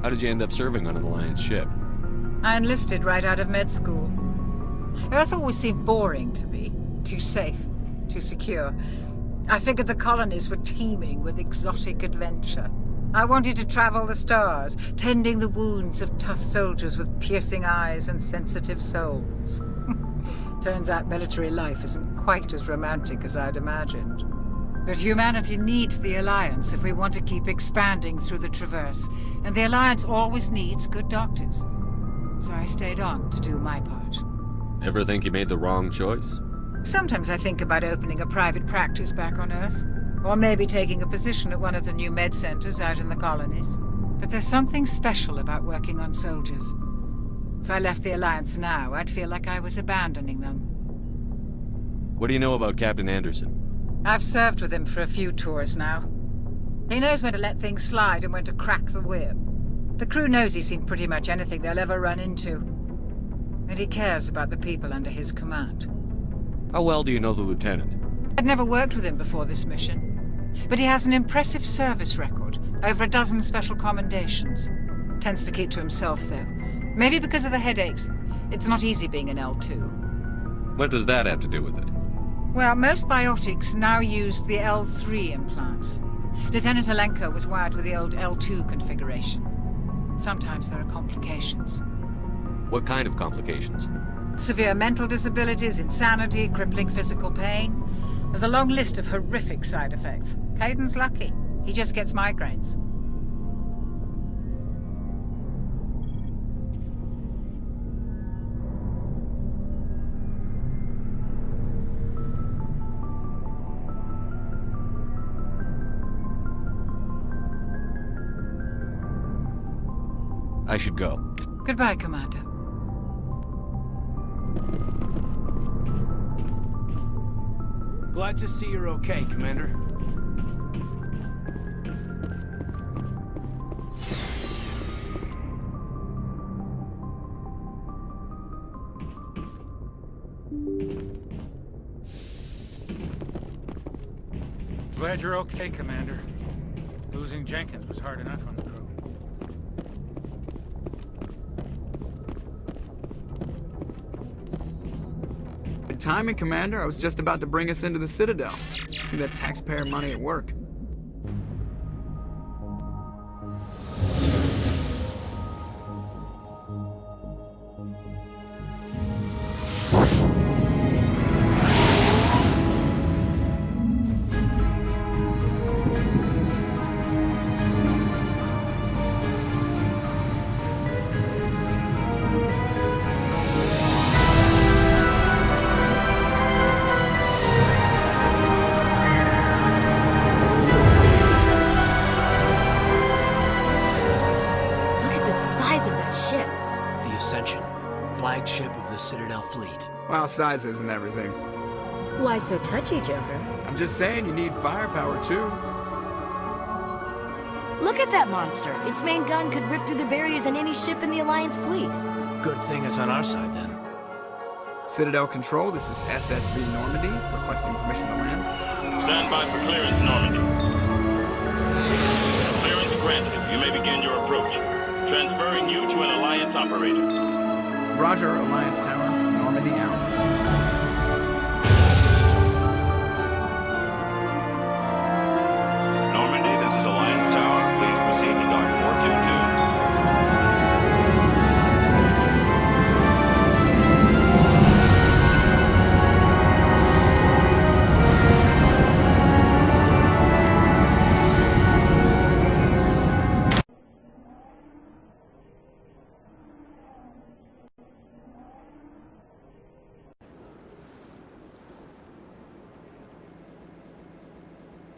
How did you end up serving on an Alliance ship? I enlisted right out of med school. Earth always seemed boring to me. Too safe, too secure. I figured the colonies were teeming with exotic adventure. I wanted to travel the stars, tending the wounds of tough soldiers with piercing eyes and sensitive souls. Turns out military life isn't quite as romantic as I'd imagined. But humanity needs the Alliance if we want to keep expanding through the Traverse, and the Alliance always needs good doctors. So I stayed on to do my part. Ever think you made the wrong choice? Sometimes I think about opening a private practice back on Earth, or maybe taking a position at one of the new med centers out in the colonies. But there's something special about working on soldiers. If I left the Alliance now, I'd feel like I was abandoning them. What do you know about Captain Anderson? I've served with him for a few tours now. He knows when to let things slide and when to crack the whip. The crew knows he's seen pretty much anything they'll ever run into. And he cares about the people under his command. How well do you know the Lieutenant? I'd never worked with him before this mission. But he has an impressive service record, over a dozen special commendations. Tends to keep to himself, though. Maybe because of the headaches. It's not easy being an L2. What does that have to do with it? Well, most biotics now use the L3 implants. Lieutenant Alenko was wired with the old L2 configuration. Sometimes there are complications. What kind of complications? Severe mental disabilities, insanity, crippling physical pain. There's a long list of horrific side effects. Caden's lucky. He just gets migraines. I should go. Goodbye, Commander. Glad to see you're okay, Commander. Glad you're okay, Commander. Losing Jenkins was hard enough on the crew. Good timing, Commander. I was just about to bring us into the Citadel. See that taxpayer money at work. Flagship of the Citadel fleet. Well, size isn't everything. Why so touchy, Joker? I'm just saying you need firepower, too. Look at that monster! Its main gun could rip through the barriers in any ship in the Alliance fleet. Good thing it's on our side, then. Citadel Control, this is SSV Normandy, requesting permission to land. Stand by for clearance, Normandy. Clearance granted. You may begin your approach. Transferring you to an Alliance operator. Roger, Alliance Tower. Normandy out. Normandy, this is Alliance Tower. Please proceed to dock 422.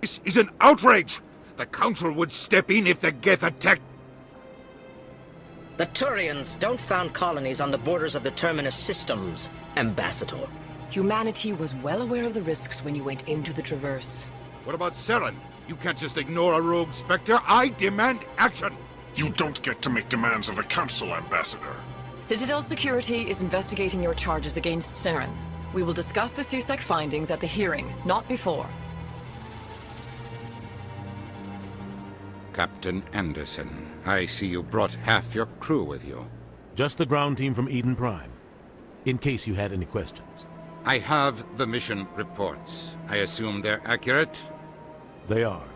This is an outrage! The Council would step in if the Geth attacked. The Turians don't found colonies on the borders of the Terminus systems, Ambassador. Humanity was well aware of the risks when you went into the Traverse. What about Saren? You can't just ignore a rogue Spectre. I demand action! You don't get to make demands of the Council, Ambassador. Citadel Security is investigating your charges against Saren. We will discuss the CSEC findings at the hearing, not before. Captain Anderson. I see you brought half your crew with you. Just the ground team from Eden Prime, in case you had any questions. I have the mission reports. I assume they're accurate? They are.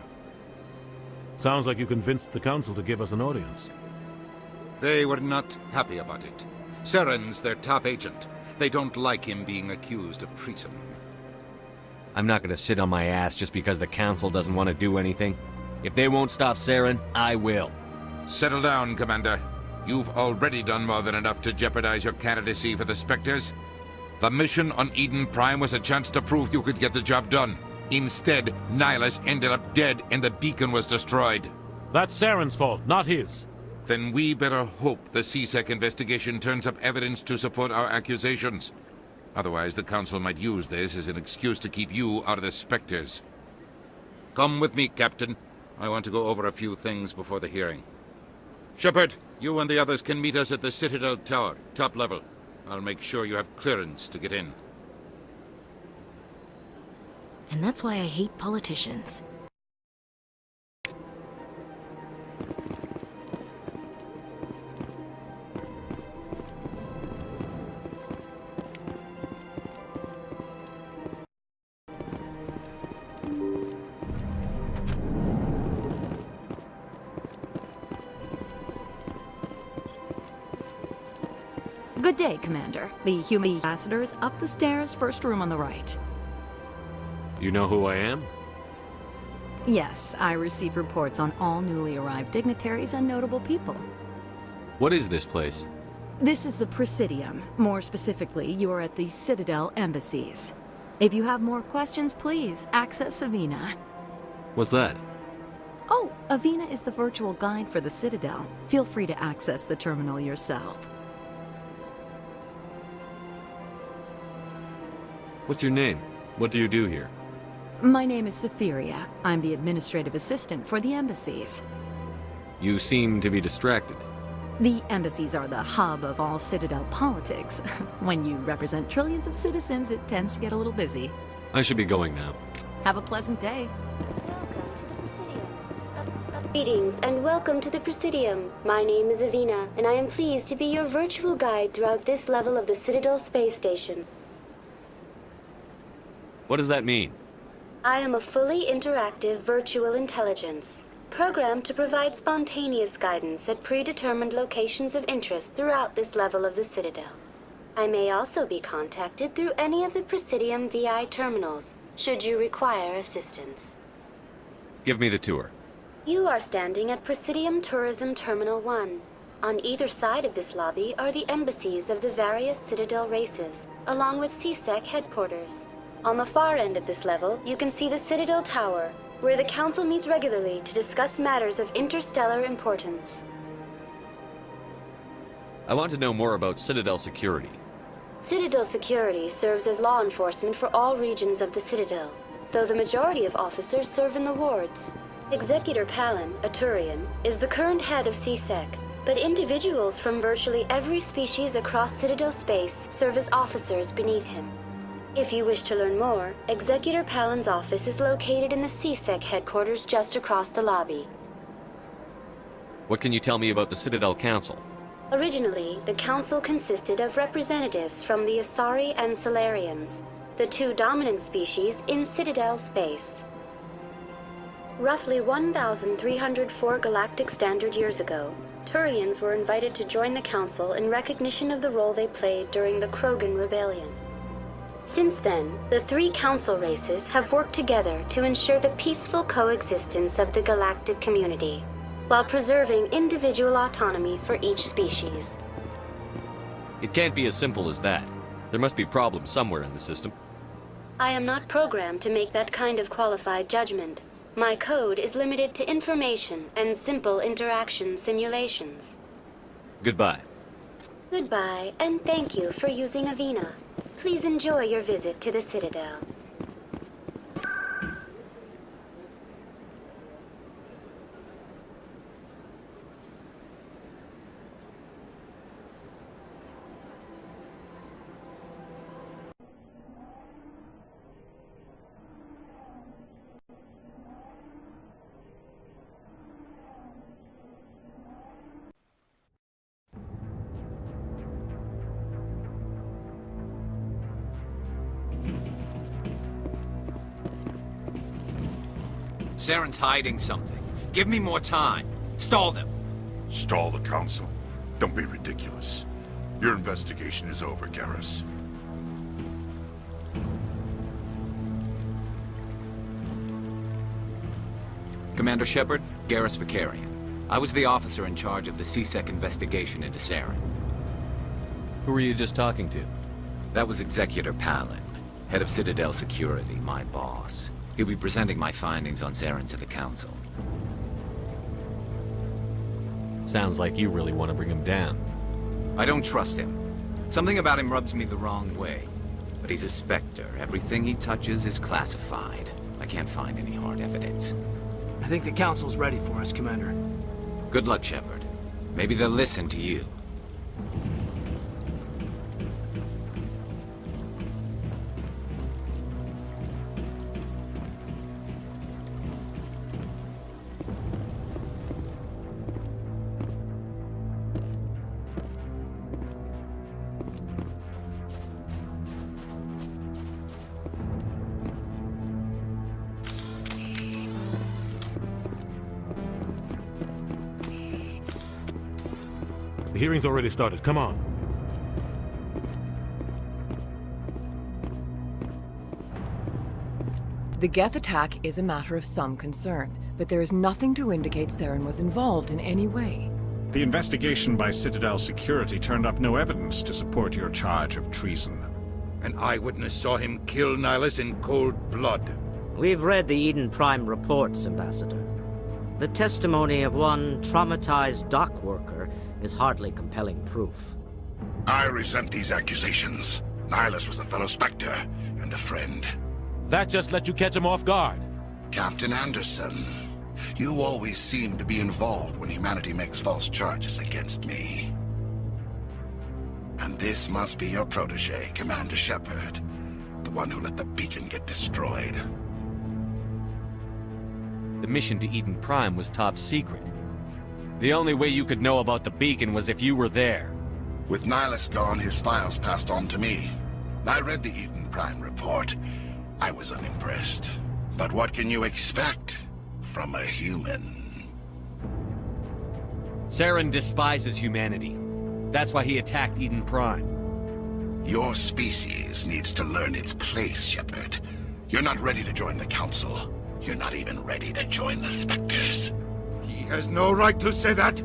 Sounds like you convinced the Council to give us an audience. They were not happy about it. Saren's their top agent. They don't like him being accused of treason. I'm not gonna sit on my ass just because the Council doesn't want to do anything. If they won't stop Saren, I will. Settle down, Commander. You've already done more than enough to jeopardize your candidacy for the Spectres. The mission on Eden Prime was a chance to prove you could get the job done. Instead, Nihilus ended up dead and the beacon was destroyed. That's Saren's fault, not his. Then we better hope the CSEC investigation turns up evidence to support our accusations. Otherwise, the Council might use this as an excuse to keep you out of the Spectres. Come with me, Captain. I want to go over a few things before the hearing. Shepard, you and the others can meet us at the Citadel Tower, top level. I'll make sure you have clearance to get in. And that's why I hate politicians. Good day, Commander. The human ambassador is up the stairs, first room on the right. You know who I am? Yes, I receive reports on all newly arrived dignitaries and notable people. What is this place? This is the Presidium. More specifically, you are at the Citadel embassies. If you have more questions, please access Avina. What's that? Oh, Avina is the virtual guide for the Citadel. Feel free to access the terminal yourself. What's your name? What do you do here? My name is Safiria. I'm the administrative assistant for the embassies. You seem to be distracted. The embassies are the hub of all Citadel politics. When you represent trillions of citizens, it tends to get a little busy. I should be going now. Have a pleasant day. Welcome to the Presidium. Greetings and welcome to the Presidium. My name is Avina, and I am pleased to be your virtual guide throughout this level of the Citadel space station. What does that mean? I am a fully interactive virtual intelligence, programmed to provide spontaneous guidance at predetermined locations of interest throughout this level of the Citadel. I may also be contacted through any of the Presidium VI terminals, should you require assistance. Give me the tour. You are standing at Presidium Tourism Terminal 1. On either side of this lobby are the embassies of the various Citadel races, along with CSEC headquarters. On the far end of this level, you can see the Citadel Tower, where the Council meets regularly to discuss matters of interstellar importance. I want to know more about Citadel security. Citadel security serves as law enforcement for all regions of the Citadel, though the majority of officers serve in the wards. Executor Palin, a Turian, is the current head of CSEC, but individuals from virtually every species across Citadel space serve as officers beneath him. If you wish to learn more, Executor Palin's office is located in the CSEC headquarters just across the lobby. What can you tell me about the Citadel Council? Originally, the Council consisted of representatives from the Asari and Solarians, the two dominant species in Citadel space. Roughly 1,304 galactic standard years ago, Turians were invited to join the Council in recognition of the role they played during the Krogan Rebellion. Since then, the three Council races have worked together to ensure the peaceful coexistence of the galactic community, while preserving individual autonomy for each species. It can't be as simple as that. There must be problems somewhere in the system. I am not programmed to make that kind of qualified judgment. My code is limited to information and simple interaction simulations. Goodbye. Goodbye, and thank you for using Avina. Please enjoy your visit to the Citadel. Saren's hiding something. Give me more time. Stall them. Stall the Council? Don't be ridiculous. Your investigation is over, Garrus. Commander Shepard, Garrus Vicarian. I was the officer in charge of the C-Sec investigation into Saren. Who were you just talking to? That was Executor Palin, head of Citadell Security, my boss. He'll be presenting my findings on Saren to the Council. Sounds like you really want to bring him down. I don't trust him. Something about him rubs me the wrong way. But he's a Spectre. Everything he touches is classified. I can't find any hard evidence. I think the Council's ready for us, Commander. Good luck, Shepard. Maybe they'll listen to you. The hearing's already started. Come on. The Geth attack is a matter of some concern, but there is nothing to indicate Saren was involved in any way. The investigation by Citadel Security turned up no evidence to support your charge of treason. An eyewitness saw him kill Nihilus in cold blood. We've read the Eden Prime reports, Ambassador. The testimony of one traumatized dock worker is hardly compelling proof. I resent these accusations. Nihilus was a fellow Spectre and a friend. That just let you catch him off guard. Captain Anderson, you always seem to be involved when humanity makes false charges against me. And this must be your protege, Commander Shepard, the one who let the beacon get destroyed. The mission to Eden Prime was top secret. The only way you could know about the beacon was if you were there. With Nihilus gone, his files passed on to me. I read the Eden Prime report. I was unimpressed. But what can you expect from a human? Saren despises humanity. That's why he attacked Eden Prime. Your species needs to learn its place, Shepard. You're not ready to join the Council. You're not even ready to join the Spectres. He has no right to say that.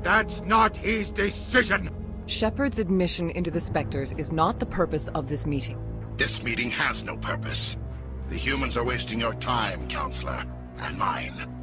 That's not his decision. Shepard's admission into the Spectres is not the purpose of this meeting. This meeting has no purpose. The humans are wasting your time, Counselor, and mine.